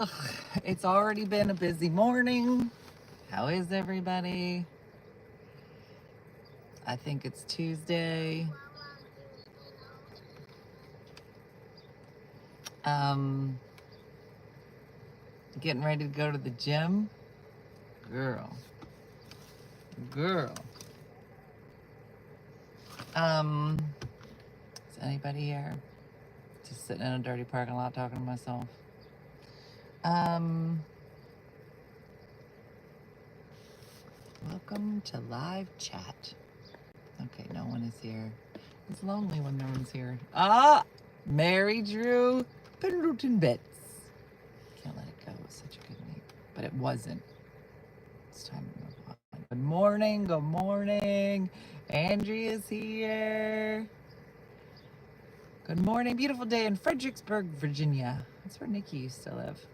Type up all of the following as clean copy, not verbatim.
Ugh, it's already been a busy morning. How is everybody? I think it's Tuesday. Um, Getting ready to go to the gym. Girl, girl. Is anybody here? Just sitting in a dirty parking lot talking to myself. Um, Welcome to live chat. Okay, no one is here. It's lonely when no one's here. Mary Drew Pendleton Bits. Can't let it go. It was such a good name. But it wasn't. It's time to move on. Good morning. Good morning. Andrea's here. Good morning. Beautiful day in Fredericksburg, Virginia. That's where Nikki used to live.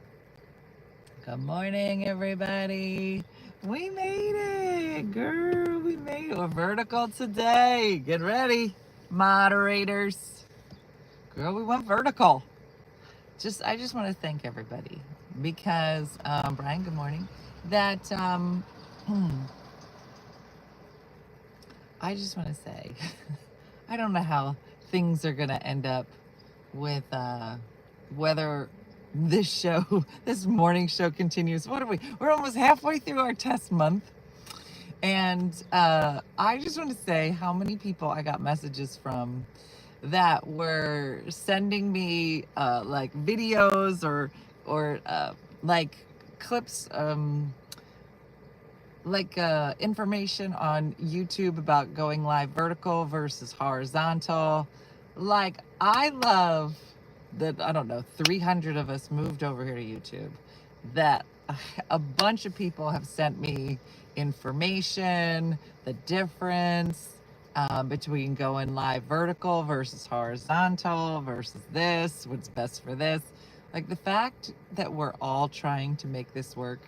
Good morning, everybody. We made it, girl. We made it. We're vertical today. Get ready, moderators. Girl, we went vertical. I just want to thank everybody because Brian, good morning. That I just want to say, I don't know how things are gonna end up with whether this show, this morning show continues. What are we? We're almost halfway through our test month. And I just want to say how many people I got messages from that were sending me like videos or like clips, like information on YouTube about going live vertical versus horizontal. Like, I love that, I don't know, 300 of us moved over here to YouTube, that a bunch of people have sent me information, the difference between going live vertical versus horizontal versus this, what's best for this. Like, the fact that we're all trying to make this work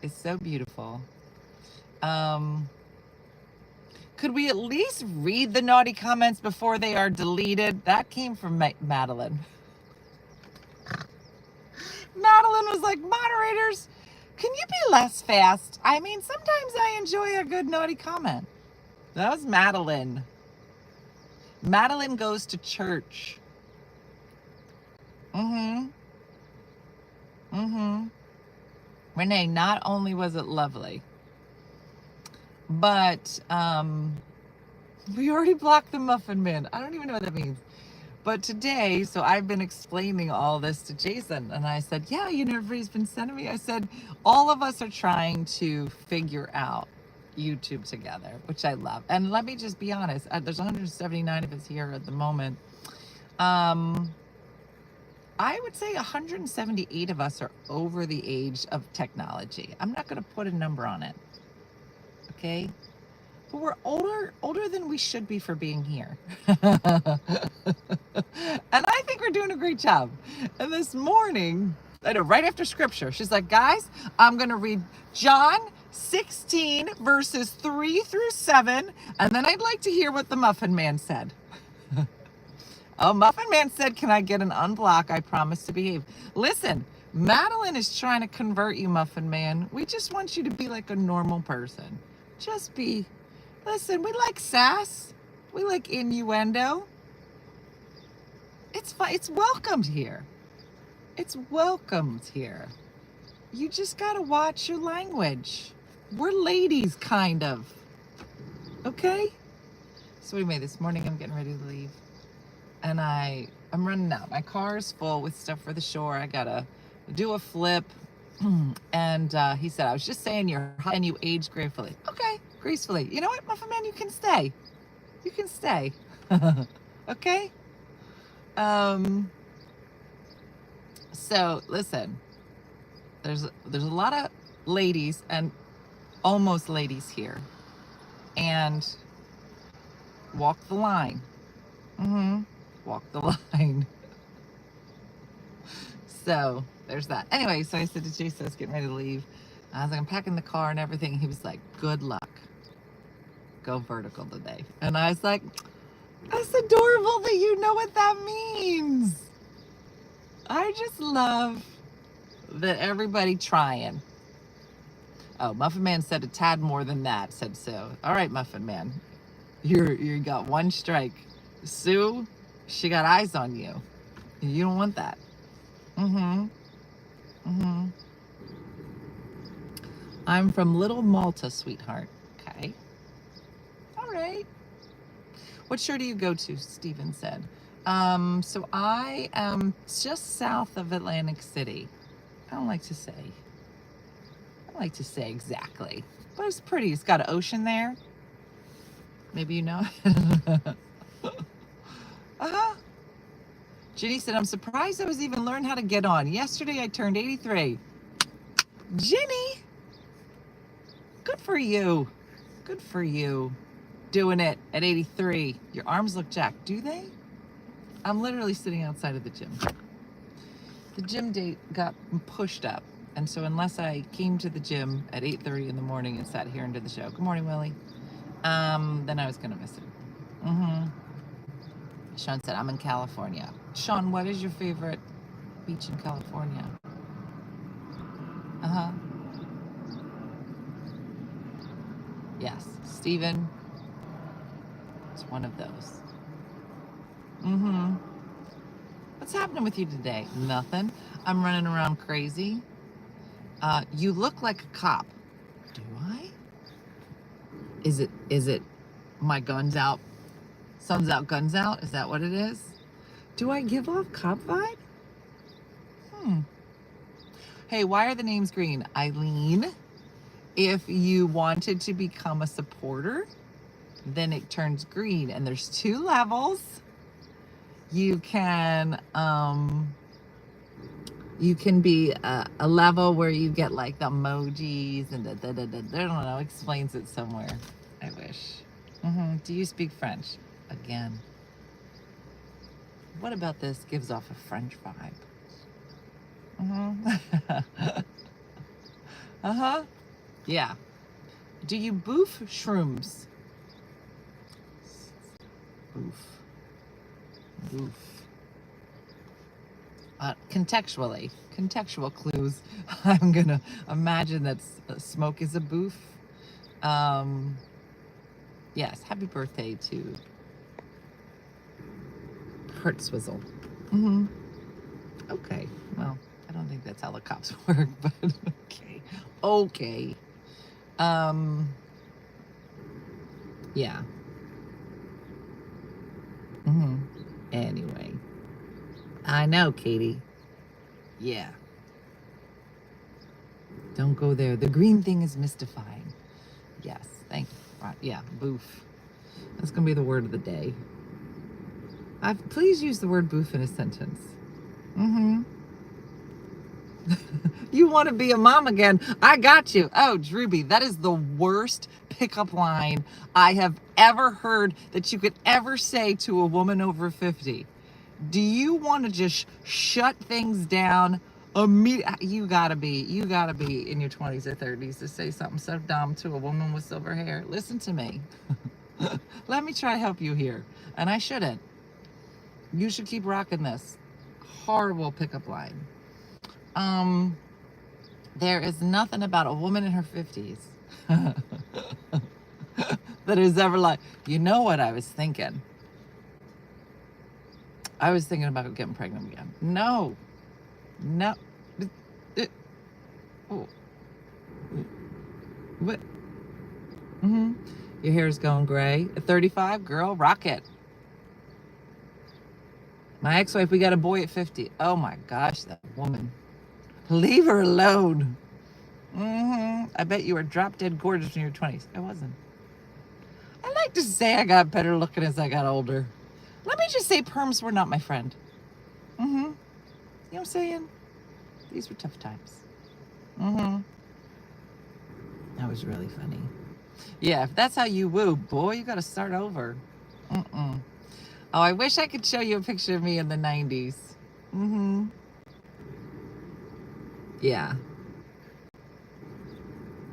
is so beautiful. Could we at least read the naughty comments before they are deleted? That came from Madeline. Madeline was like, moderators, can you be less fast? I mean, sometimes I enjoy a good naughty comment. That was Madeline. Madeline goes to church. Renee, not only was it lovely, but we already blocked the Muffin Man. I don't even know what that means. But today, so I've been explaining all this to Jason, and I said, yeah, everybody's been sending me. I said, all of us are trying to figure out YouTube together, which I love. And let me just be honest, there's 179 of us here at the moment. I would say 178 of us are over the age of technology. I'm not going to put a number on it. Okay? But we're older than we should be for being here. And I think we're doing a great job. And this morning, I know, right after scripture, she's like, guys, I'm going to read John 16 verses 3 through 7. And then I'd like to hear what the Muffin Man said. Oh, Muffin Man said, can I get an unblock? I promise to behave. Listen, Madeline is trying to convert you, Muffin Man. We just want you to be like a normal person. Just be. Listen, we like sass. We like innuendo. It's fine. It's welcomed here. It's welcomed here. You just gotta watch your language. We're ladies, kind of. Okay? So anyway, this morning I'm getting ready to leave. And I'm running out. My car is full with stuff for the shore. I gotta do a flip. And he said, I was just saying you're hot and you age gracefully. Okay, gracefully. You know what, Muffin Man, you can stay. You can stay. Okay? So listen, there's a lot of ladies and almost ladies here. And walk the line. Walk the line. So there's that. Anyway, so I said to Jason, I was getting ready to leave. I was like, I'm packing the car and everything. He was like, good luck. Go vertical today. And I was like, that's adorable that you know what that means. I just love that everybody trying. Oh, Muffin Man said a tad more than that, said Sue. All right, Muffin Man. You got one strike. Sue, she got eyes on you. You don't want that. I'm from Little Malta, sweetheart. Okay. All right. What show do you go to? Steven said. So I am just south of Atlantic City. I don't like to say. I don't like to say exactly, but it's pretty. It's got an ocean there. Maybe you know. Ginny said, I'm surprised I was even learned how to get on. Yesterday I turned 83. Ginny, good for you. Good for you. Doing it at 83. Your arms look jacked, do they? I'm literally sitting outside of the gym. The gym date got pushed up. And so unless I came to the gym at 8:30 in the morning and sat here and did the show, good morning, Willie, then I was going to miss it. Sean said, I'm in California. Sean, what is your favorite beach in California? Yes, Steven is one of those. What's happening with you today? Nothing. I'm running around crazy. You look like a cop. Do I? Is it my guns out? Sun's out, guns out? Is that what it is? Do I give off cop vibe? Hey, why are the names green? Eileen, if you wanted to become a supporter, then it turns green. And there's 2 levels. You can be a level where you get like the emojis and I don't know, explains it somewhere. I wish. Do you speak French? Again. What about this gives off a French vibe? Yeah. Do you boof shrooms? Boof. Contextual clues. I'm gonna imagine that smoke is a boof. Yes, happy birthday to Kurt Swizzle. Okay, well, I don't think that's how the cops work, but okay. Yeah. Anyway. I know, Katie. Yeah. Don't go there. The green thing is mystifying. Yes, thank you. Yeah, boof. That's going to be the word of the day. Please use the word boof in a sentence. You want to be a mom again? I got you. Oh, Drewby, that is the worst pickup line I have ever heard that you could ever say to a woman over 50. Do you want to just shut things down immediately? You gotta be in your 20s or 30s to say something so dumb to a woman with silver hair. Listen to me. Let me try to help you here. And I shouldn't. You should keep rocking this. Horrible pickup line. There is nothing about a woman in her 50s that is ever like, you know what I was thinking? I was thinking about getting pregnant again. No. What? Your hair's going gray. At 35, girl, rock it. My ex-wife, we got a boy at 50. Oh my gosh, that woman. Leave her alone. I bet you were drop dead gorgeous in your 20s. I wasn't. I like to say I got better looking as I got older. Let me just say perms were not my friend. You know what I'm saying? These were tough times. That was really funny. Yeah, if that's how you woo, boy, you got to start over. Oh, I wish I could show you a picture of me in the 90s. Yeah.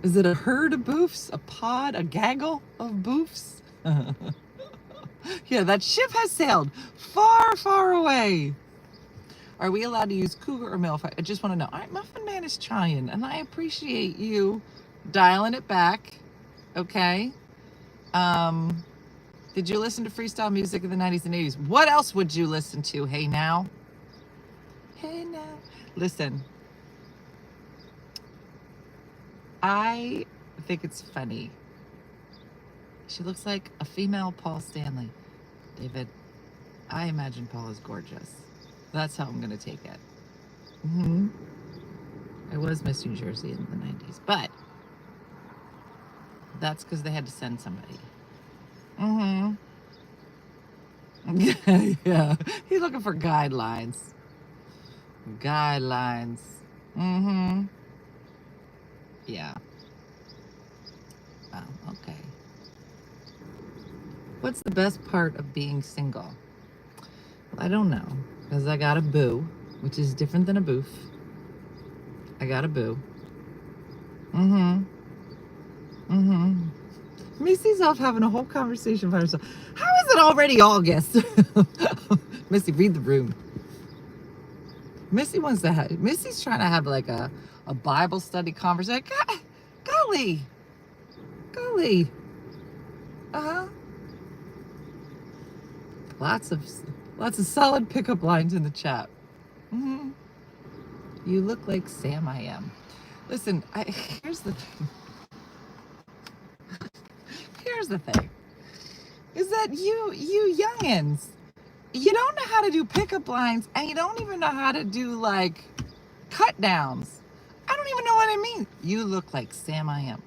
Is it a herd of boofs? A pod? A gaggle of boofs? Yeah, that ship has sailed far, far away. Are we allowed to use cougar or MILF? I just want to know. All right, Muffin Man is trying, and I appreciate you dialing it back. Okay. Did you listen to freestyle music of the 90s and 80s? What else would you listen to? Hey now. Hey now. Listen. I think it's funny. She looks like a female Paul Stanley. David, I imagine Paul is gorgeous. That's how I'm going to take it. I was Miss New Jersey in the 90s, but that's because they had to send somebody. Yeah, he's looking for guidelines. Guidelines. Yeah. Oh, okay. What's the best part of being single? I don't know, because I got a boo, which is different than a boof. I got a boo. Missy's off having a whole conversation by herself. How is it already August? Missy, read the room. Missy's trying to have like a Bible study conversation. Golly. Lots of solid pickup lines in the chat. You look like Sam I am. Listen, here's the thing. Here's the thing. Is that you youngins, you don't know how to do pickup lines, and you don't even know how to do like cut downs. I don't even know what I mean. You look like Sam I am.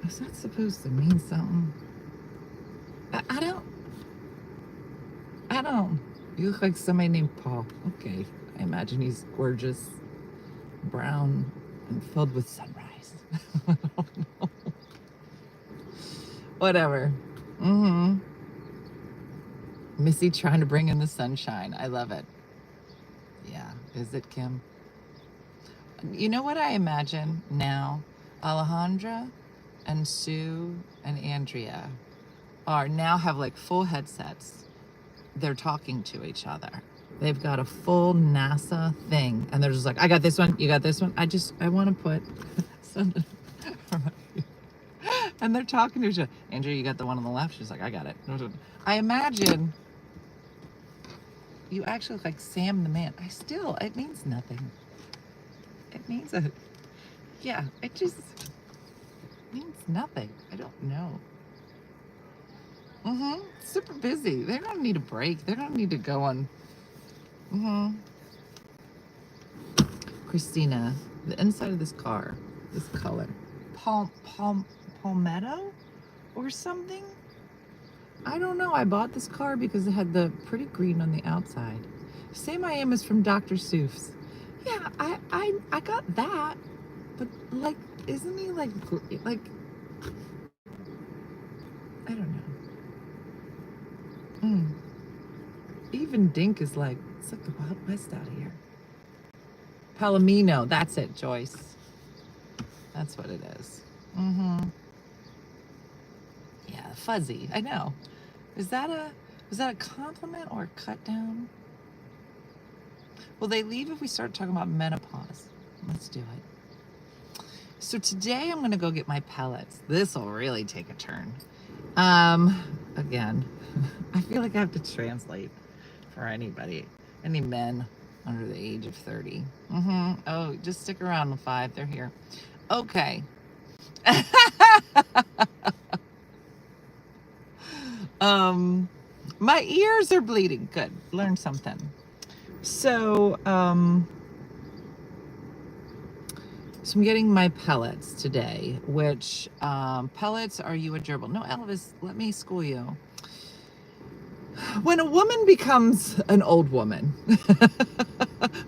Is that supposed to mean something? I don't. You look like somebody named Paul. Okay. I imagine he's gorgeous, brown, and filled with sunrise. I don't know. Whatever. Missy trying to bring in the sunshine. I love it. Yeah. Is it, Kim? You know what I imagine now? Alejandra and Sue and Andrea now have like full headsets. They're talking to each other. They've got a full NASA thing, and they're just like, I got this one, you got this one. I want to put something. And they're talking to each other. Andrea, you got the one on the left? She's like, I got it. I imagine you actually look like Sam the Man. It means nothing. It means it just means nothing. I don't know. Super busy. They're gonna need a break. They're gonna need to go on. Christina, the inside of this car, this color, palmetto or something. I don't know. I bought this car because it had the pretty green on the outside. Sam I Am is from Dr. Seuss. Yeah, I got that, but like, isn't he like I don't know. Even Dink is like, it's like the Wild West out here. Palomino, that's it, Joyce. That's what it is. Yeah, fuzzy. I know. Was that a compliment or a cut down? Will they leave if we start talking about menopause? Let's do it. So today I'm gonna go get my pellets. This will really take a turn. Again, I feel like I have to translate for anybody, any men under the age of 30. Oh, just stick around in 5. They're here. Okay. My ears are bleeding. Good. Learn something. So I'm getting my pellets today, which pellets are you a gerbil? No, Elvis, let me school you. When a woman becomes an old woman,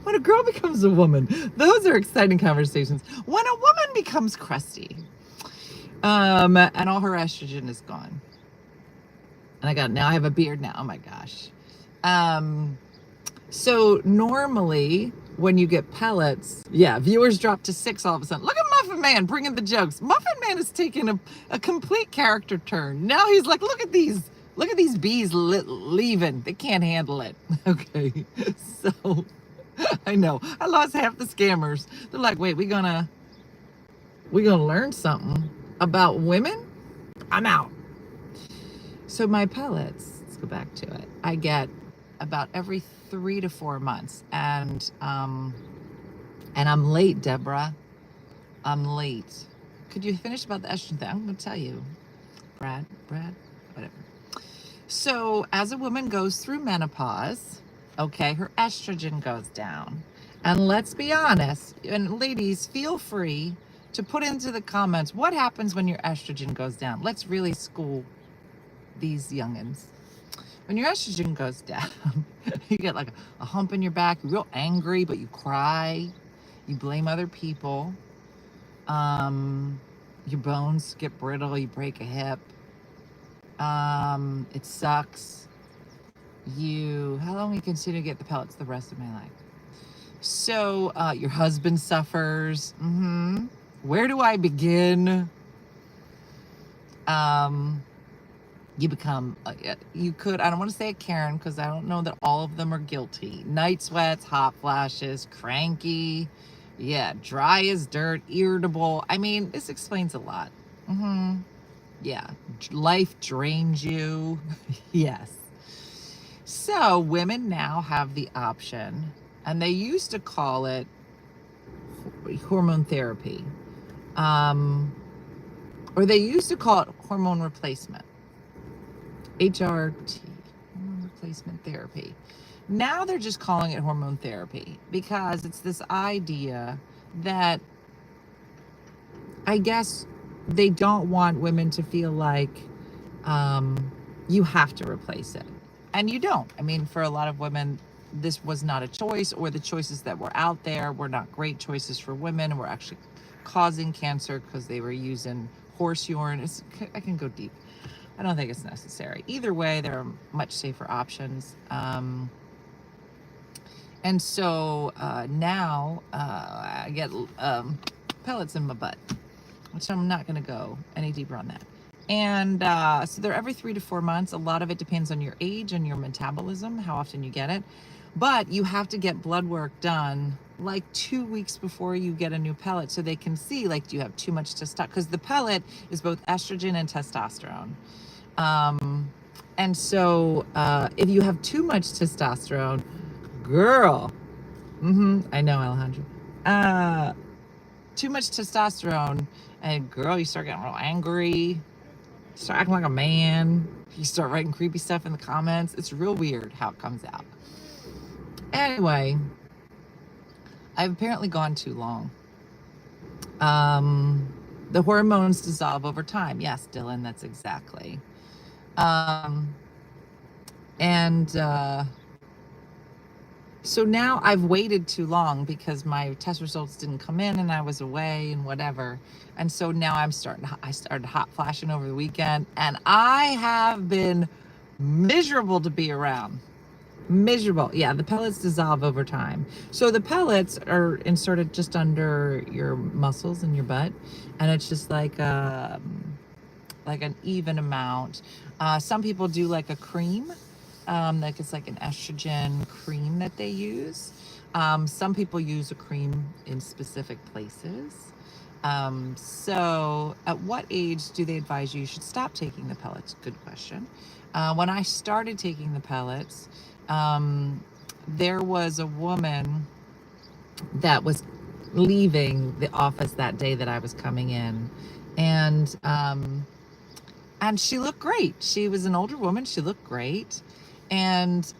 when a girl becomes a woman, those are exciting conversations. When a woman becomes crusty, and all her estrogen is gone, and now I have a beard now. Oh my gosh. So normally when you get pellets, viewers drop to 6 all of a sudden. Look at Muffin Man bringing the jokes. Muffin Man is taking a complete character turn. Now he's like, look at these Look at these bees leaving. They can't handle it. Okay. So I know. I lost half the scammers. They're like, wait, we gonna learn something about women? I'm out. So my pellets, let's go back to it. I get about every 3 to 4 months. And I'm late, Deborah. I'm late. Could you finish about the estrogen thing? I'm gonna tell you. Brad, whatever. So as a woman goes through menopause, okay, her estrogen goes down. And let's be honest, and ladies, feel free to put into the comments what happens when your estrogen goes down. Let's really school these youngins. When your estrogen goes down, you get like a hump in your back, you're real angry, but you cry, you blame other people, your bones get brittle, you break a hip, it sucks. How long will you continue to get the pellets the rest of my life? So your husband suffers. Where do I begin? You become, I don't want to say a Karen because I don't know that all of them are guilty. Night sweats, hot flashes, cranky, dry as dirt, irritable. I mean, this explains a lot. Yeah, life drains you. Yes. So women now have the option, and they used to call it hormone therapy, or they used to call it hormone replacement. HRT, hormone replacement therapy. Now they're just calling it hormone therapy because it's this idea that I guess they don't want women to feel like you have to replace it. And you don't. I mean, for a lot of women, this was not a choice, or the choices that were out there were not great choices for women and were actually causing cancer because they were using horse urine. I can go deep. I don't think it's necessary. Either way, there are much safer options. And so now I get pellets in my butt, which I'm not going to go any deeper on that. And so they're every 3 to 4 months. A lot of it depends on your age and your metabolism, how often you get it. But you have to get blood work done like 2 weeks before you get a new pellet so they can see, like, do you have too much testosterone? Because the pellet is both estrogen and testosterone. And so if you have too much testosterone, girl, I know, Alejandro. Too much testosterone, and girl, you start getting real angry, start acting like a man, you start writing creepy stuff in the comments. It's real weird how it comes out. Anyway, I've apparently gone too long. The hormones dissolve over time. Yes, Dylan, that's exactly. So now I've waited too long because my test results didn't come in and I was away and whatever. And so now I started hot flashing over the weekend, and I have been miserable to be around. Miserable. Yeah, the pellets dissolve over time. So the pellets are inserted just under your muscles in your butt, and it's just like an even amount. Some people do like a cream. Like it's like an estrogen cream that they use. Some people use a cream in specific places. So at what age do they advise you should stop taking the pellets? Good question. When I started taking the pellets, there was a woman that was leaving the office that day that I was coming in, and she looked great. She was an older woman. She looked great. And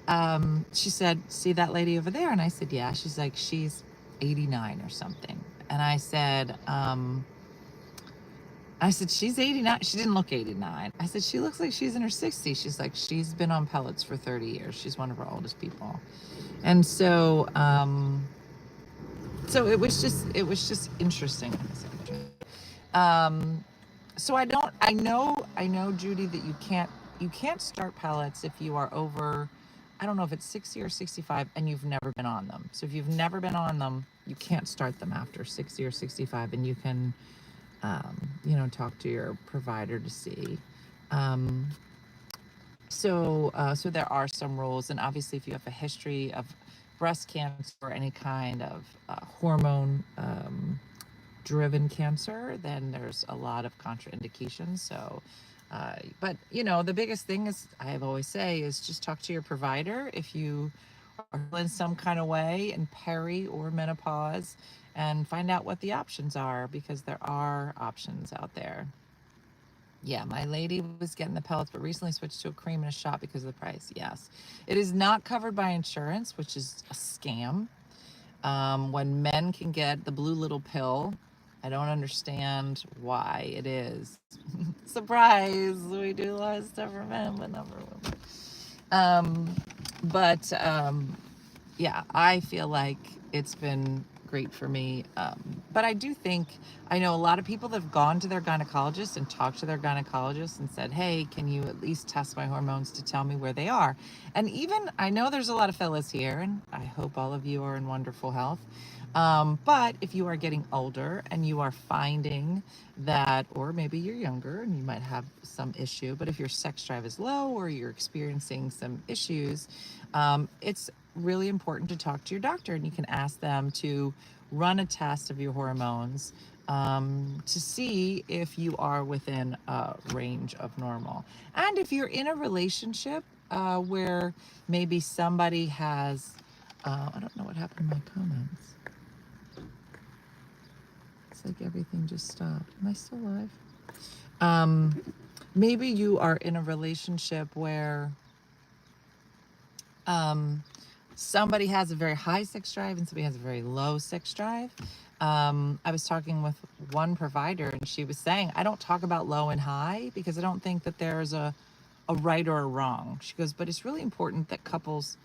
she said, "See that lady over there?" And I said, "Yeah." She's like, "She's 89 or something." And I said, "She's 89. She didn't look 89. I said, "She looks like she's in her 60s. She's like, "She's been on pellets for 30 years. She's one of our oldest people." And so, so it was just interesting. So I know, Judy, that you can't start pellets if you are over, I don't know if it's 60 or 65 and you've never been on them. So if you've never been on them, you can't start them after 60 or 65, and you can, talk to your provider to see. So there are some rules, and obviously, if you have a history of breast cancer or any kind of hormone driven cancer, then there's a lot of contraindications. But the biggest thing is, I always say, is just talk to your provider if you are feeling some kind of way in peri or menopause, and find out what the options are, because there are options out there. Yeah, my lady was getting the pellets, but recently switched to a cream and a shot because of the price. Yes, it is not covered by insurance, which is a scam. When men can get the blue little pill, I don't understand why it is. Surprise! We do a lot of stuff for men, but not for women. But yeah, I feel like it's been great for me. But I do think, I know a lot of people that have gone to their gynecologist and talked to their gynecologist and said, hey, can you at least test my hormones to tell me where they are? And even, I know there's a lot of fellas here, and I hope all of you are in wonderful health. But if you are getting older and you are finding that, or maybe you're younger and you might have some issue, but if your sex drive is low or you're experiencing some issues, it's really important to talk to your doctor, and you can ask them to run a test of your hormones to see if you are within a range of normal. And if you're in a relationship where maybe somebody has, I don't know what happened to my comments. It's like everything just stopped. Am I still live? Maybe you are in a relationship where somebody has a very high sex drive and somebody has a very low sex drive. I was talking with one provider, and she was saying, I don't talk about low and high because I don't think that there's a right or a wrong. She goes, but it's really important that couples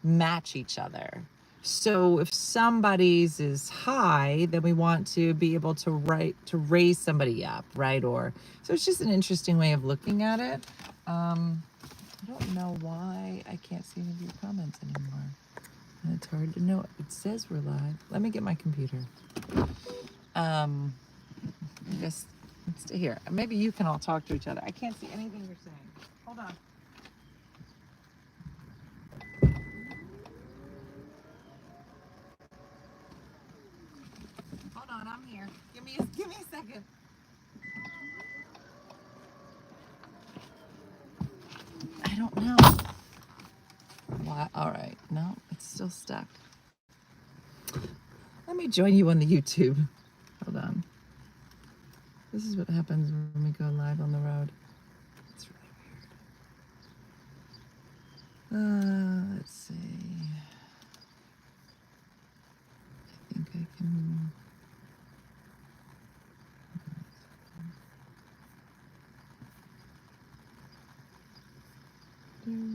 match each other. So if somebody's is high, then we want to be able to raise somebody up, right? Or so it's just an interesting way of looking at it. I don't know why I can't see any of your comments anymore. And it's hard to know. It says we're live. Let me get my computer. Just stay here. Maybe you can all talk to each other. I can't see anything you're saying. Hold on. Hold on, I'm here. Give me a second. I don't know. Why? All right. No, it's still stuck. Let me join you on the YouTube. Hold on. This is what happens when we go live on the road. It's really weird. Let's see. I think I can. I don't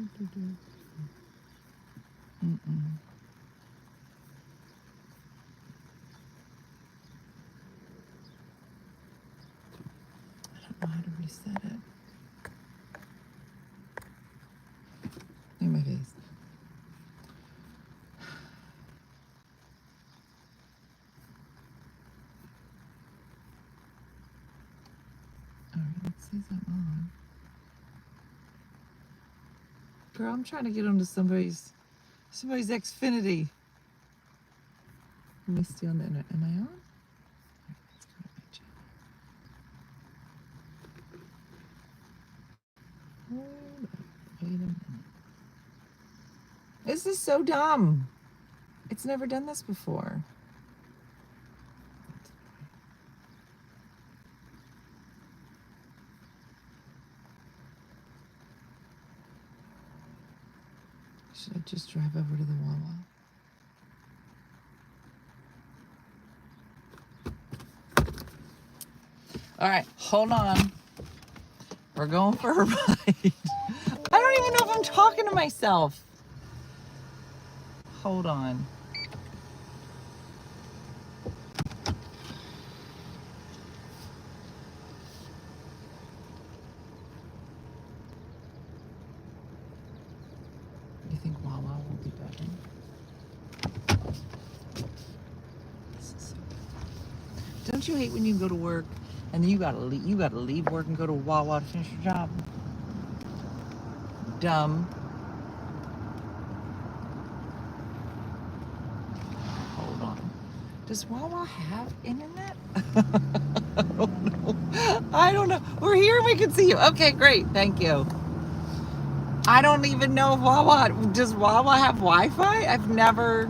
know how to reset it. In my face. All right, it says I'm on. Girl, I'm trying to get onto somebody's Xfinity. Let me stay on the internet. Am I on? All right, let's go to my channel. Hold up. Wait a minute. This is so dumb. It's never done this before. Should I just drive over to the Wawa? All right, hold on. We're going for a ride. I don't even know if I'm talking to myself. Hold on. You think Wawa will be better? This is so bad. Don't you hate when you go to work and then you gotta leave work and go to Wawa to finish your job? dumb. Hold on. Does Wawa have internet? I don't know. We're here and we can see you. Okay, great. Thank you. I don't even know if Wawa, does Wawa have Wi-Fi? I've never.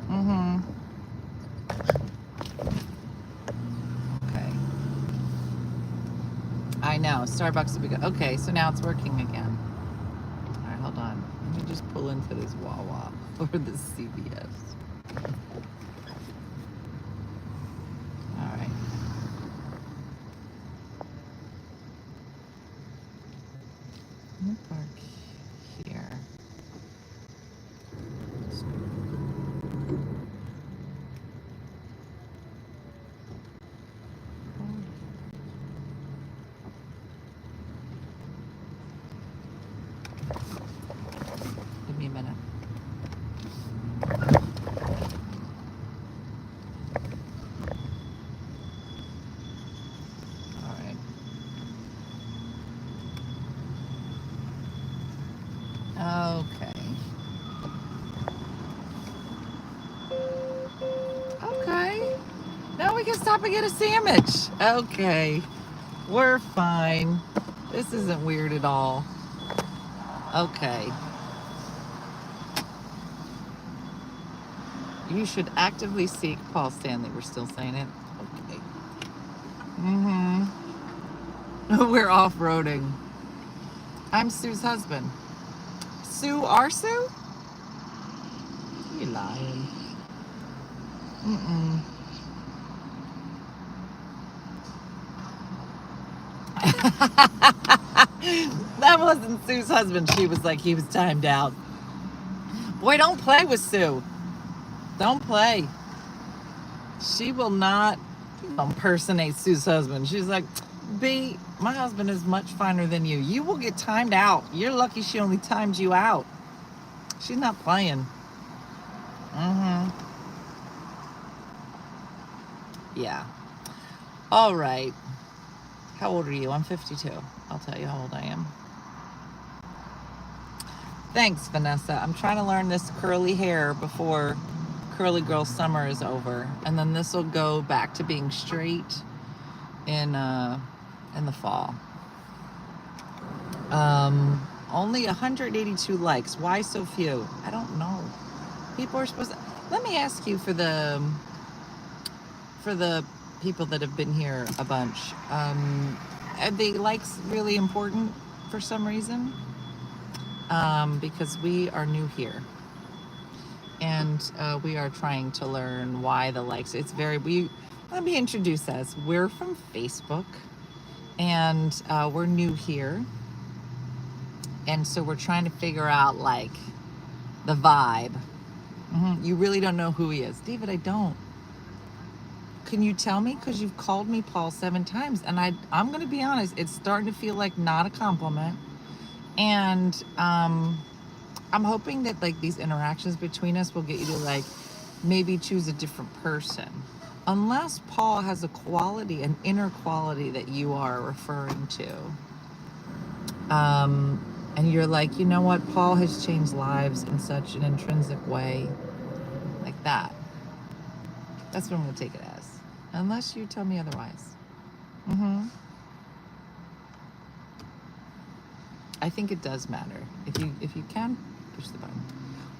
Mm-hmm. Okay. I know. Starbucks would be good. Okay, so now it's working again. All right, hold on. Let me just pull into this Wawa or this CVS. All right. I'm gonna park here. Give me a minute. All right. Okay. Okay. Now we can stop and get a sandwich. Okay. We're fine. This isn't weird at all. Okay. You should actively seek Paul Stanley. We're still saying it? Okay. Mm-hmm. We're off-roading. I'm Sue's husband. Sue, our Sue? You lying. Mm-mm. That wasn't Sue's husband. She was like, he was timed out. Boy, don't play with Sue. Don't play. She will not impersonate Sue's husband. She's like, B, my husband is much finer than you. You will get timed out. You're lucky she only timed you out. She's not playing. Mm-hmm. Yeah. All right. How old are you? I'm 52. I'll tell you how old I am. Thanks, Vanessa. I'm trying to learn this curly hair before curly girl summer is over, and then this will go back to being straight in the fall. Only 182 likes. Why so few? I don't know. People are supposed to. Let me ask you for the people that have been here a bunch. Are the likes really important for some reason? Because we are new here. And we are trying to learn why the likes. Let me introduce us. We're from Facebook, and we're new here. And so we're trying to figure out like the vibe. Mm-hmm. You really don't know who he is. David, I don't. Can you tell me? Because you've called me Paul 7 times, and I'm going to be honest, it's starting to feel like not a compliment. And I'm hoping that like these interactions between us will get you to like maybe choose a different person. Unless Paul has a quality, an inner quality that you are referring to. And you're like, you know what? Paul has changed lives in such an intrinsic way. Like that. That's what I'm going to take it as. Unless you tell me otherwise. Mm-hmm. I think it does matter. If you can, push the button.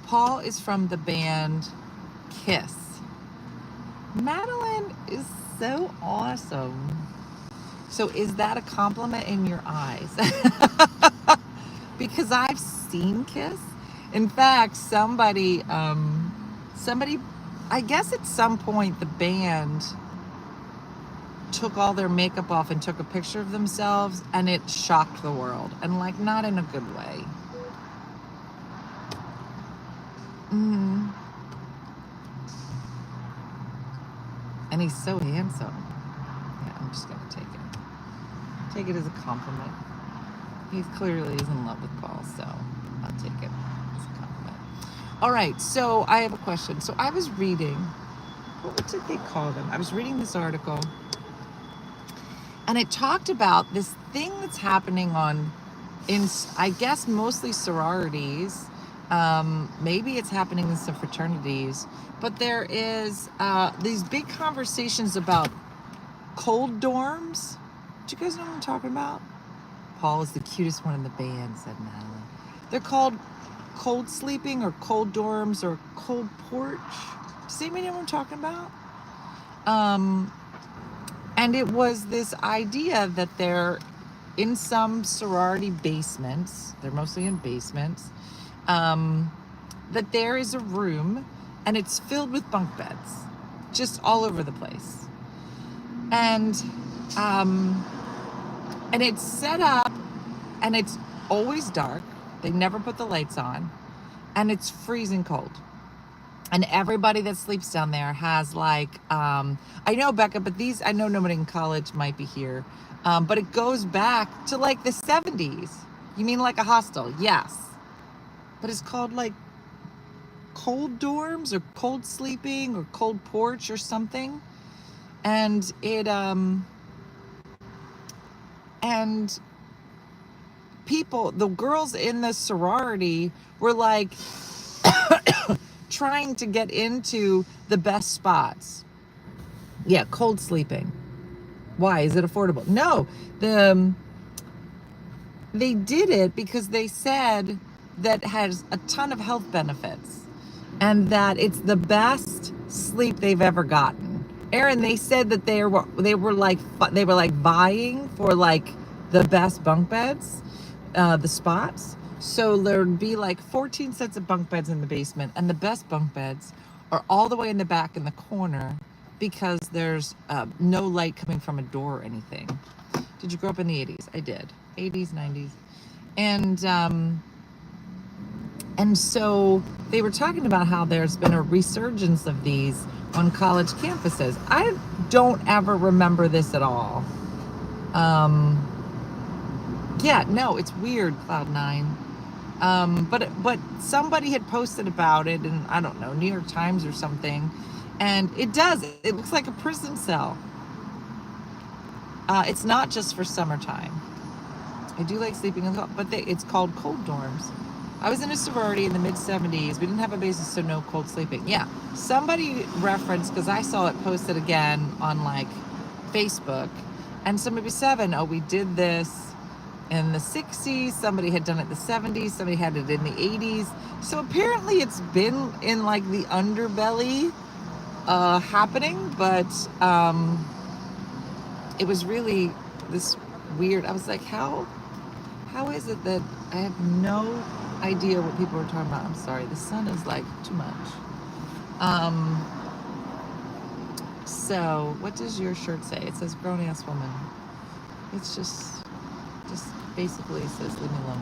Paul is from the band Kiss. Madeline is so awesome. So is that a compliment in your eyes? Because I've seen Kiss. In fact, somebody, I guess at some point the band took all their makeup off and took a picture of themselves, and it shocked the world, and like not in a good way. Mm-hmm. And he's so handsome. Yeah, I'm just gonna take it as a compliment. He clearly is in love with Paul, so I'll take it as a compliment. All right, so I have a question. So I was reading, what did they call them? I was reading this article, And it talked about this thing that's happening in, I guess, mostly sororities. Maybe it's happening in some fraternities, but there is these big conversations about cold dorms. Do you guys know what I'm talking about? Paul is the cutest one in the band, said Natalie. They're called cold sleeping or cold dorms or cold porch. Does anybody know what I'm talking about? And it was this idea that they're in some sorority basements, they're mostly in basements, that there is a room and it's filled with bunk beds, just all over the place. And it's set up and it's always dark. They never put the lights on and it's freezing cold. And everybody that sleeps down there has like, I know, Becca, but I know nobody in college might be here, but it goes back to like the 70s. You mean like a hostel? Yes. But it's called like cold dorms or cold sleeping or cold porch or something. And and people, the girls in the sorority were like, trying to get into the best spots. Yeah, cold sleeping. Why? Is it affordable? No. They did it because they said that has a ton of health benefits and that it's the best sleep they've ever gotten. Aaron, they said that they were like vying for like the best bunk beds, the spots. So there'd be like 14 sets of bunk beds in the basement, and the best bunk beds are all the way in the back in the corner because there's no light coming from a door or anything. Did you grow up in the 80s? I did. 80s, 90s. And so they were talking about how there's been a resurgence of these on college campuses. I don't ever remember this at all. Yeah, no, it's weird, Cloud9. But somebody had posted about it in, I don't know, New York Times or something, and it looks like a prison cell. It's not just for summertime. I do like sleeping in the, but it's called cold dorms. I was in a sorority in the mid-70s. We didn't have a basis, so no cold sleeping. Yeah, somebody referenced, because I saw it posted again on like Facebook, and somebody said, oh, we did this in the 60s, somebody had done it in the 70s, somebody had it in the 80s. So apparently it's been in like the underbelly happening, but it was really this weird, I was like, how is it that I have no idea what people are talking about? I'm sorry, the sun is like too much. So what does your shirt say? It says grown ass woman. It's just basically says leave me alone.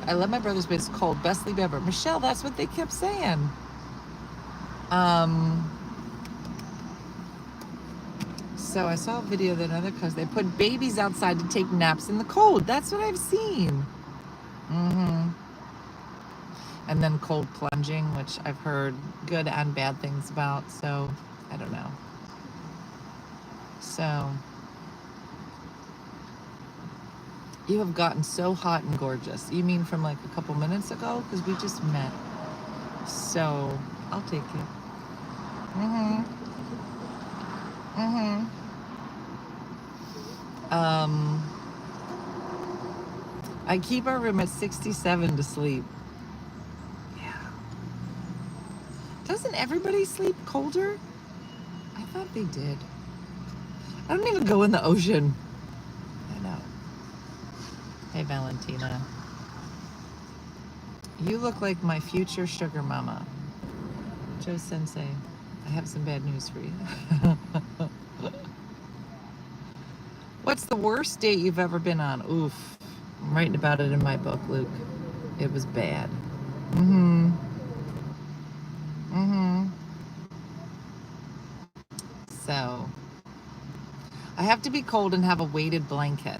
I love my brother's bed. It's cold. Best sleep ever. Michelle, that's what they kept saying. So I saw a video that another cousin, they put babies outside to take naps in the cold. That's what I've seen. And then cold plunging, which I've heard good and bad things about. So I don't know. So you have gotten so hot and gorgeous. You mean from like a couple minutes ago? Because we just met. So I'll take it. I keep our room at 67 to sleep. Yeah. Doesn't everybody sleep colder? I thought they did. I don't even go in the ocean. I know. Hey, Valentina. You look like my future sugar mama. Joe Sensei, I have some bad news for you. What's the worst date you've ever been on? Oof. I'm writing about it in my book, Luke. It was bad. So, I have to be cold and have a weighted blanket.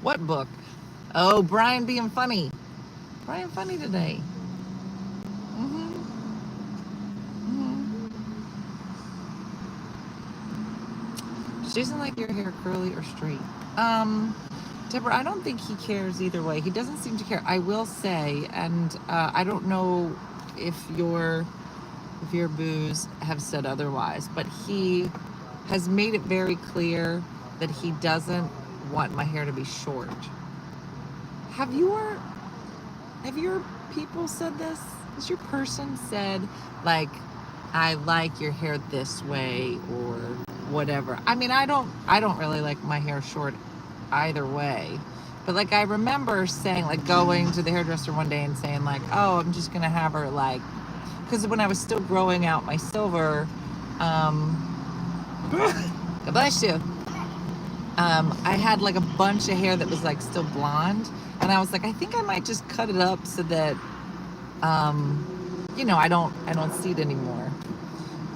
What book? Oh, Brian being funny. Brian funny today. Mm-hmm. Mm-hmm. Does Jason like your hair curly or straight? Deborah, I don't think he cares either way. He doesn't seem to care. I will say, and I don't know if your boos have said otherwise, but he has made it very clear that he doesn't want my hair to be short. Have your people said this? Has your person said, like, I like your hair this way or whatever? I mean, I don't really like my hair short either way. But like I remember saying, like, going to the hairdresser one day and saying, like, oh, I'm just gonna have her, like, because when I was still growing out my silver, God bless you. I had like a bunch of hair that was like still blonde, and I was like, I think I might just cut it up so that, I don't see it anymore.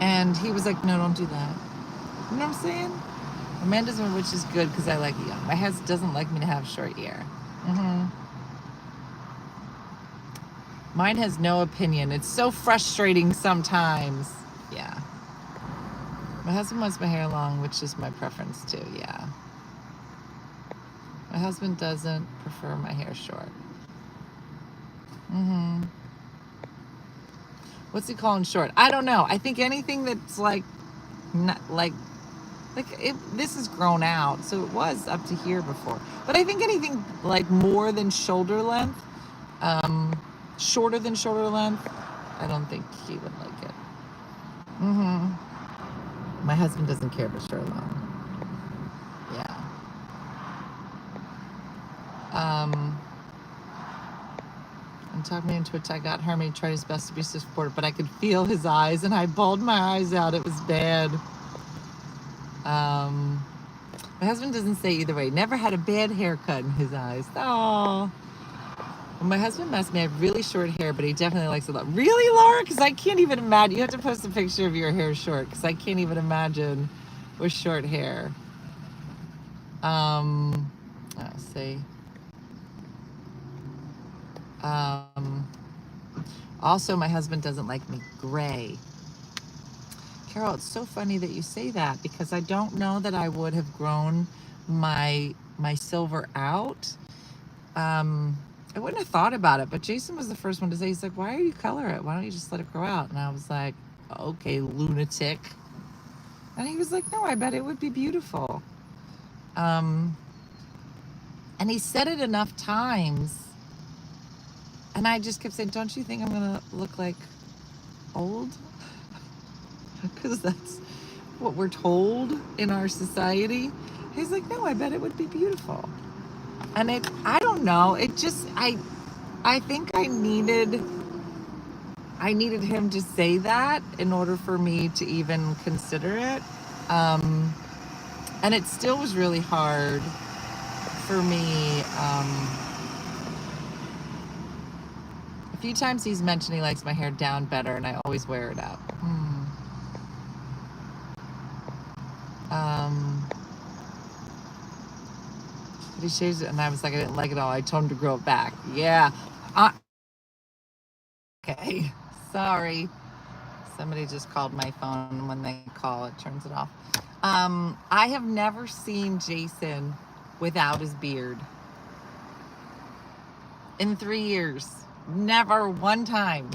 And he was like, no, don't do that. You know what I'm saying? Amanda's one, which is good because I like it young. My husband doesn't like me to have short hair. Mm-hmm. Mine has no opinion. It's so frustrating sometimes. Yeah. My husband wants my hair long, which is my preference too. Yeah. My husband doesn't prefer my hair short. Mm-hmm. What's he calling short? I don't know. I think anything that's like, not like this is grown out, so it was up to here before. But I think anything like more than shoulder length, shorter than shoulder length, I don't think he would like it. Mm-hmm. My husband doesn't care for short or long. Yeah. And talked me into it. I got Hermie tried his best to be supportive, but I could feel his eyes, and I bawled my eyes out. It was bad. My husband doesn't say either way. Never had a bad haircut in his eyes. Oh. When my husband asked me, I have really short hair, but he definitely likes it a lot. Really, Laura? Because I can't even imagine. You have to post a picture of your hair short, because I can't even imagine with short hair. Let's see. Also, my husband doesn't like me gray. Carol, it's so funny that you say that, because I don't know that I would have grown my silver out. I wouldn't have thought about it, but Jason was the first one to say, he's like, why are you color it? Why don't you just let it grow out? And I was like, okay, lunatic. And he was like, no, I bet it would be beautiful. And he said it enough times, and I just kept saying, don't you think I'm gonna look like old? Because that's what we're told in our society. He's like, no, I bet it would be beautiful. And I don't know, it just, I think I needed him to say that in order for me to even consider it. And it still was really hard for me. A few times he's mentioned he likes my hair down better, and I always wear it up. But he shaves it, and I was like, I didn't like it all. I told him to grow it back. Yeah. Okay. Sorry. Somebody just called my phone, and when they call, it turns it off. I have never seen Jason without his beard. In 3 years. Never one time.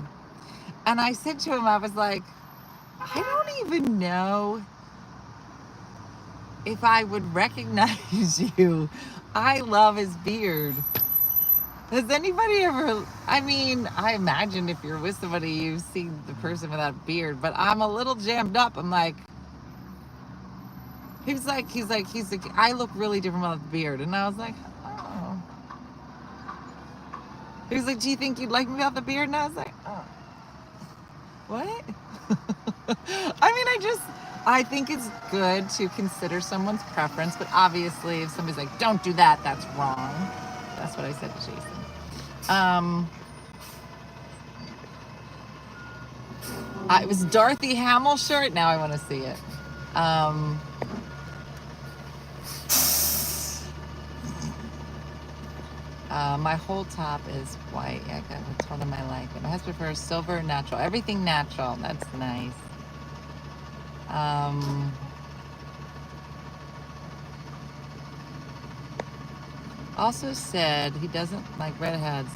And I said to him, I was like, I don't even know if I would recognize you. I love his beard. Has anybody ever, I mean, I imagine if you're with somebody, you've seen the person without beard, but I'm a little jammed up. I'm like, he's like, I look really different without the beard. And I was like, oh. He was like, do you think you'd like me without the beard? And I was like, oh. What? I think it's good to consider someone's preference, but obviously if somebody's like, don't do that, that's wrong. That's what I said to Jason. It was Dorothy Hamill shirt. Now I want to see it. My whole top is white. Yeah, I told him I like it. My husband prefers silver and natural. Everything natural. That's nice. Um, also said he doesn't like redheads,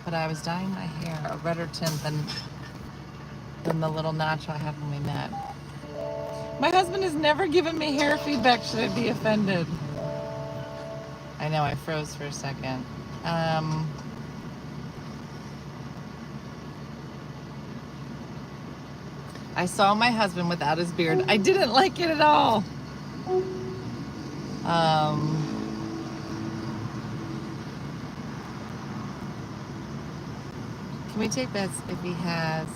but I was dyeing my hair a redder tint than the little natural I had when we met. My husband has never given me hair feedback. Should I be offended? I know, I froze for a second. I saw my husband without his beard. I didn't like it at all. Can we take bets if he has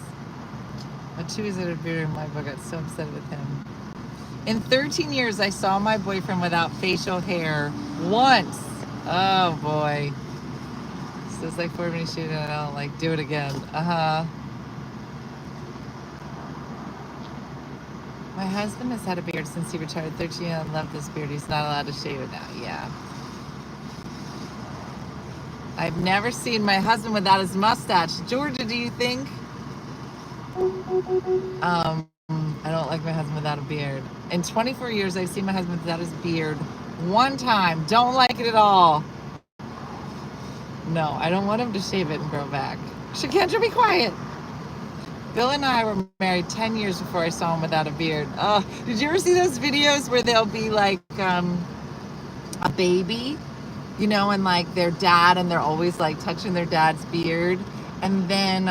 a two-headed beard? My boy got so upset with him. In 13 years, I saw my boyfriend without facial hair once. Oh boy. So it's like 4 minutes shooting and I don't like do it again. My husband has had a beard since he retired 13. I love this beard. He's not allowed to shave it now. Yeah. I've never seen my husband without his mustache. Georgia, do you think? I don't like my husband without a beard. In 24 years, I've seen my husband without his beard one time. Don't like it at all. No, I don't want him to shave it and grow back. Shakendra, be quiet. Bill and I were married 10 years before I saw him without a beard. Oh, did you ever see those videos where they'll be like a baby, you know, and like their dad, and they're always like touching their dad's beard, and then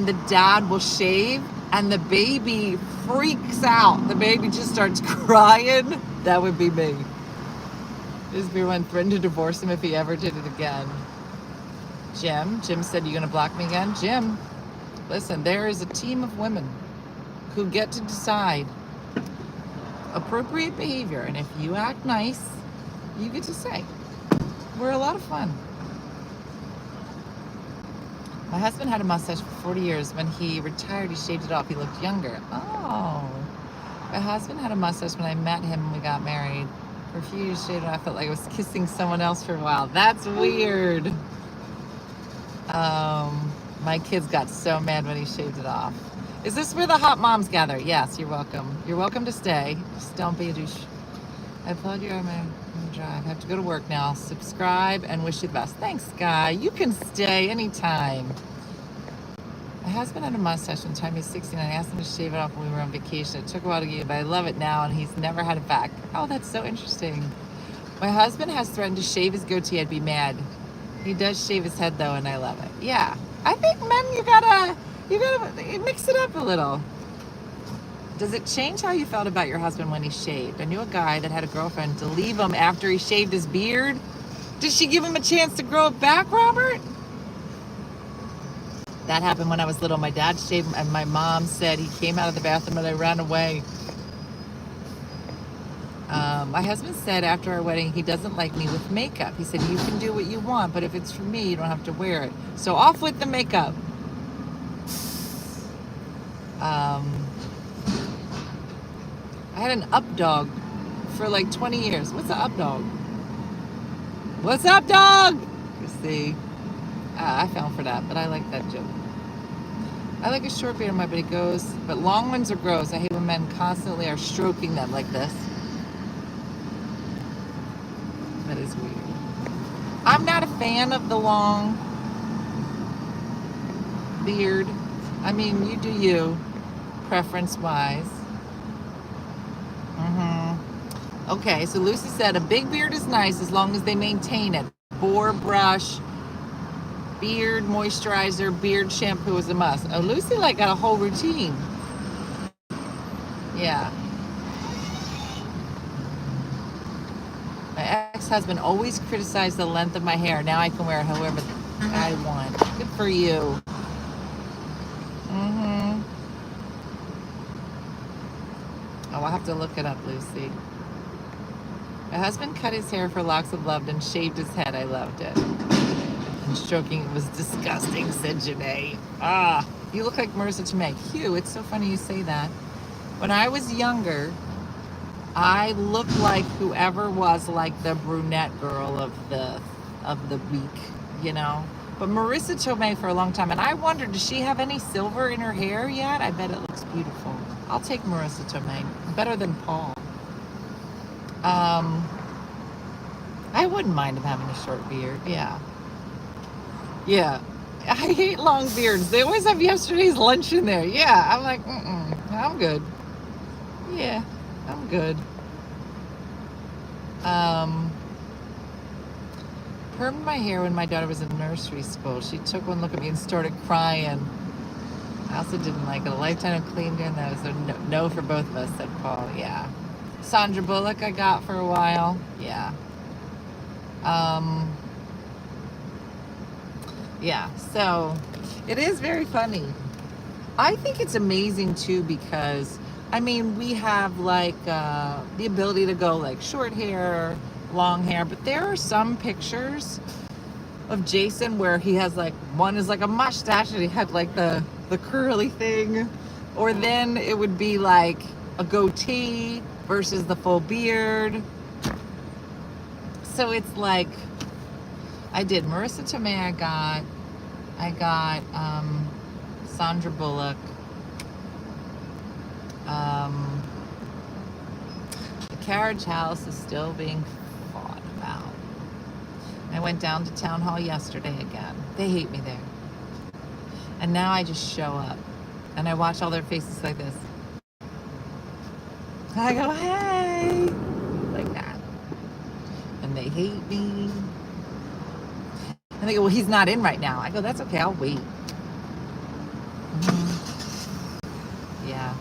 the dad will shave, and the baby freaks out. The baby just starts crying. That would be me. His beard one threatened to divorce him if he ever did it again. Jim said, "You gonna block me again?" Jim, listen, there is a team of women who get to decide appropriate behavior, and if you act nice, you get to say. We're a lot of fun. My husband had a mustache for 40 years. When he retired, he shaved it off. He looked younger. Oh. My husband had a mustache when I met him and we got married. For a few years, shaved it off. I felt like I was kissing someone else for a while. That's weird. My kids got so mad when he shaved it off. Is this where the hot moms gather? Yes, you're welcome. You're welcome to stay. Just don't be a douche. I applaud you on my drive. I have to go to work now. Subscribe and wish you the best. Thanks, Guy. You can stay anytime. My husband had a mustache one time. He's 69. I asked him to shave it off when we were on vacation. It took a while to get it, but I love it now, and he's never had it back. Oh, that's so interesting. My husband has threatened to shave his goatee. I'd be mad. He does shave his head, though, and I love it. Yeah. I think, men, you gotta mix it up a little. Does it change how you felt about your husband when he shaved? I knew a guy that had a girlfriend to leave him after he shaved his beard. Did she give him a chance to grow it back, Robert? That happened when I was little. My dad shaved him, and my mom said he came out of the bathroom and I ran away. My husband said after our wedding he doesn't like me with makeup. He said, you can do what you want, but if it's for me, you don't have to wear it. So off with the makeup. I had an up dog for like 20 years. What's an up dog? What's up, dog? You see, I fell for that, but I like that joke. I like a short beard on my body goes, but long ones are gross. I hate when men constantly are stroking them like this. That is weird. I'm not a fan of the long beard. I mean, you do you, preference-wise. Okay, so Lucy said a big beard is nice as long as they maintain it. Boar brush, beard moisturizer, beard shampoo is a must. Oh, Lucy like got a whole routine. Yeah. My ex-husband always criticized the length of my hair. Now I can wear it however I want. Good for you. Oh, I'll have to look it up, Lucy. My husband cut his hair for locks of love and shaved his head. I loved it. And stroking it was disgusting, said Janae. Ah, you look like Marissa Tomei. Hugh, it's so funny you say that. When I was younger, I look like whoever was like the brunette girl of the week, you know. But Marissa Tomei for a long time, and I wondered, does she have any silver in her hair yet? I bet it looks beautiful. I'll take Marissa Tomei, better than Paul. I wouldn't mind him having a short beard. Yeah, yeah. I hate long beards. They always have yesterday's lunch in there. Yeah, I'm like, I'm good. Yeah, I'm good. Permed my hair when my daughter was in nursery school. She took one look at me and started crying. I also didn't like it. A lifetime of clean hair, and that was a no for both of us, said Paul. Yeah. Sandra Bullock I got for a while. Yeah. Yeah, so it is very funny. I think it's amazing too because, I mean, we have like the ability to go like short hair, long hair, but there are some pictures of Jason where he has like, one is like a mustache and he had like the curly thing, or then it would be like a goatee versus the full beard. So it's like, I did Marissa Tomei, I got Sandra Bullock, the carriage house is still being fought about. I went down to town hall yesterday again. They hate me there. And now I just show up and I watch all their faces like this. I go, hey, like that. And they hate me. And they go, well, he's not in right now. I go, that's okay, I'll wait. Yeah.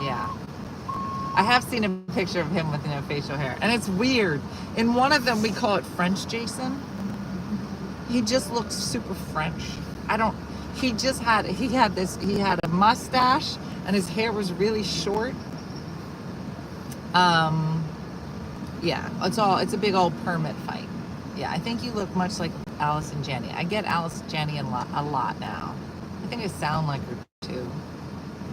Yeah. I have seen a picture of him with no facial hair. And it's weird. In one of them, we call it French Jason. He just looks super French. He had a mustache and his hair was really short. Yeah, it's a big old permit fight. Yeah, I think you look much like Allison Janney. I get Allison Janney a lot now. I think I sound like her too.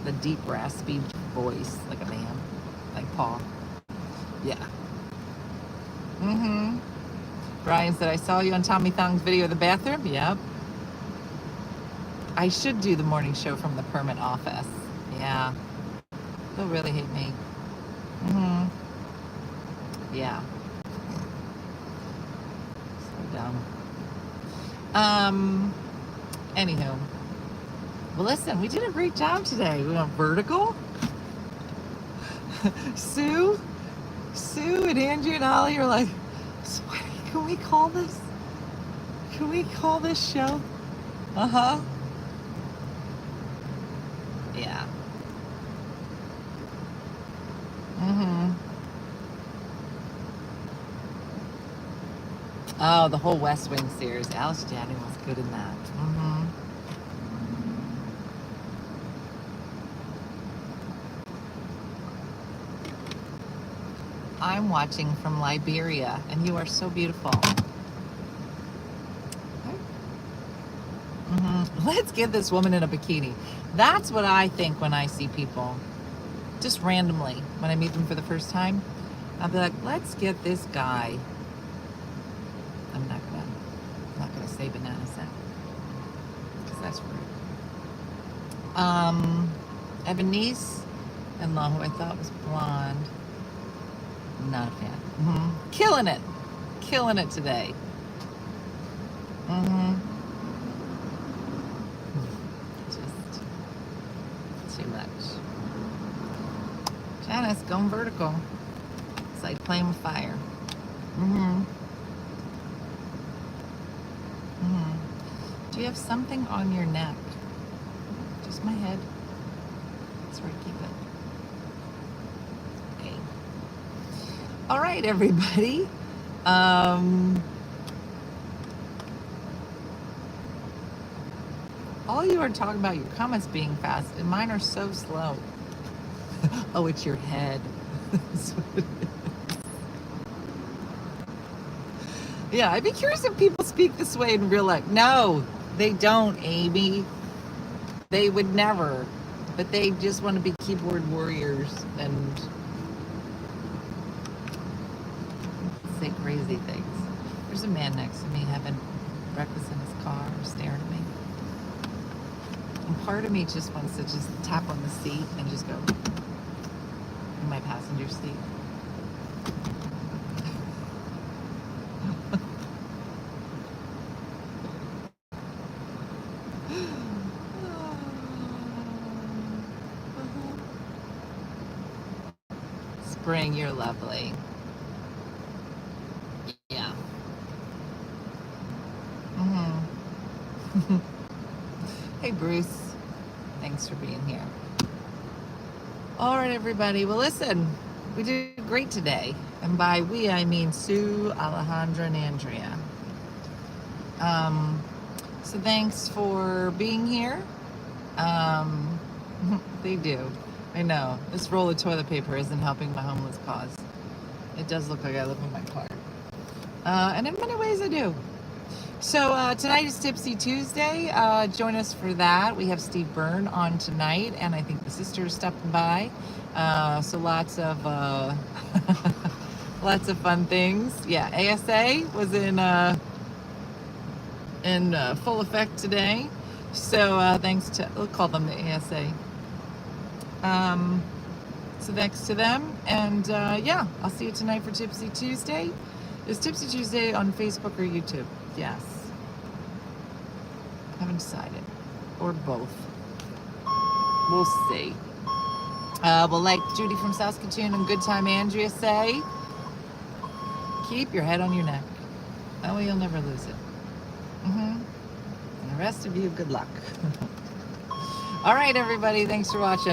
The deep raspy voice, like a man, like Paul. Yeah. Brian said, I saw you on Tommy Thong's video of the bathroom. Yep. I should do the morning show from the permit office. Yeah. They'll really hate me. Yeah. So dumb. Anywho. Well, listen, we did a great job today. We went vertical. Sue and Andrew and Ollie are like, so can we call this? Can we call this show? Yeah. Oh, the whole West Wing series. Alice Janney was good in that. I'm watching from Liberia, and you are so beautiful. Let's get this woman in a bikini. That's what I think when I see people, just randomly, when I meet them for the first time. I'll be like, let's get this guy. I'm not gonna say banana sack, because that's rude. I have a niece-in-law who I thought was blonde. Not a fan. Killing it today. Just too much. Janice going vertical. It's like playing with fire. Do you have something on your neck? Just my head. That's where I keep it. Okay. All right, everybody. All you are talking about your comments being fast, and mine are so slow. Oh, it's your head. That's what it is. Yeah, I'd be curious if people speak this way in real life. No, they don't, Amy. They would never. but they just want to be keyboard warriors and say crazy things. There's a man next to me having breakfast in his car, staring at me. And part of me just wants to just tap on the seat and just go in my passenger seat. Spring, you're lovely. Yeah. Hey, Bruce. Thanks for being here. All right, everybody. Well, listen, we did great today. And by we, I mean Sue, Alejandra, and Andrea. So thanks for being here. They do. I know. This roll of toilet paper isn't helping my homeless cause. It does look like I live in my car. And in many ways I do. So tonight is Tipsy Tuesday. Join us for that. We have Steve Byrne on tonight, and I think the sister's stepping by. So lots of lots of fun things. Yeah, ASA was in full effect today. So thanks to, we'll call them the ASA. So thanks to them, and yeah, I'll see you tonight for Tipsy Tuesday. Is Tipsy Tuesday on Facebook or YouTube? Yes. Haven't decided. Or both. We'll see. Well, like Judy from Saskatoon and Good Time Andrea say, keep your head on your neck. That way you'll never lose it. And the rest of you, good luck. All right, everybody. Thanks for watching.